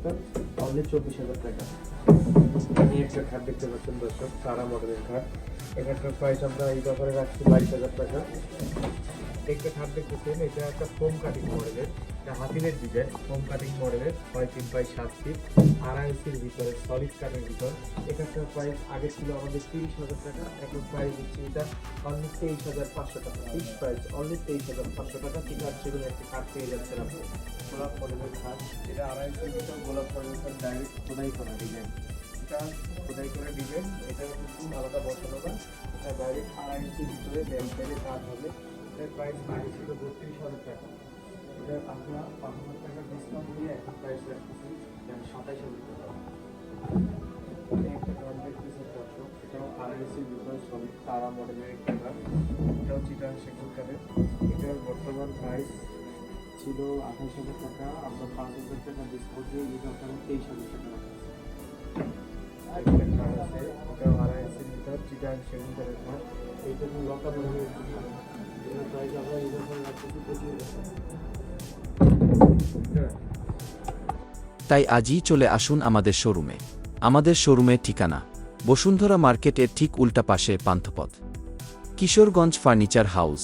ভিতর অনলি 24,000 টাকা। এই একটা খাট দেখতে পাচ্ছেন দর্শক, তারা মডেলের খাট। এখানকার প্রাইস আমরা এই ব্যাপারে রাখছি 22,000 টাকা। একটা খাট দেখতেছেন, এটা একটা ফোম কাটিং মডেলের, এটা হাতিলের ডিজাইন, ফোম কাটিং মডেলের 6'3'7" 2.5 ভিতরে সলিড কাঠের ভিতর। এখানকার প্রাইস আগে ছিল আমাদের 30,000 টাকা, এখন প্রাইস হচ্ছে এটা অনলি 23,500 টাকা। ফিক্স প্রাইস অনলি 23,500 টাকা। ঠিক আছে, সেগুলো একটি খাট পেয়ে যাচ্ছেন আপনি। গোলাপ মডেলের খাট, এটা 2.5 ভিতর গোলাপ মডেলের ডাইরেক্ট খোদাই করা ডিজাইন। এটা খোদাই করা ডিজাইন, এটা কিন্তু আলাদা বসানো না, এটা ডাইরেক্ট 2.5 ভিতরে ব্যাংকের কাজ হবে। এটার প্রাইস আগে ছিল 32,000 টাকা। এটা আমরা 5,000 টাকা ডিসকাউন্ট দিয়ে এখন প্রাইস রাখতেছি 27,000 টাকা। একটা কার্ড দেখতেছেন দর্শক, এটাও 2.5 ভিতরে সলিড তারা মডেলের একটা কার্ড, এটাও চিটাং সেগুন কাঠের। এটার বর্তমান প্রাইস ছিল 28,000 টাকা, আমরা 5,000 টাকা ডিসকাউন্ট দিয়ে এটা আপনারা 23,000 টাকা রাখতেছি। আরেকটা কার্ড আছে, এটাও 2.5 ভিতর চিটাং সেগুন কাঠের কার্ড, এইটা লতা মডেলের কার্ড। এটার প্রাইস আমরা এই ব্যাপারে রাখতেছি 25,000 টাকা। তাই আজই চলে আসুন আমাদের শোরুমে। আমাদের শোরুমের ঠিকানা বসুন্ধরা মার্কেটের ঠিক উল্টা পাশে পান্থপথ, কিশোরগঞ্জ ফার্নিচার হাউস।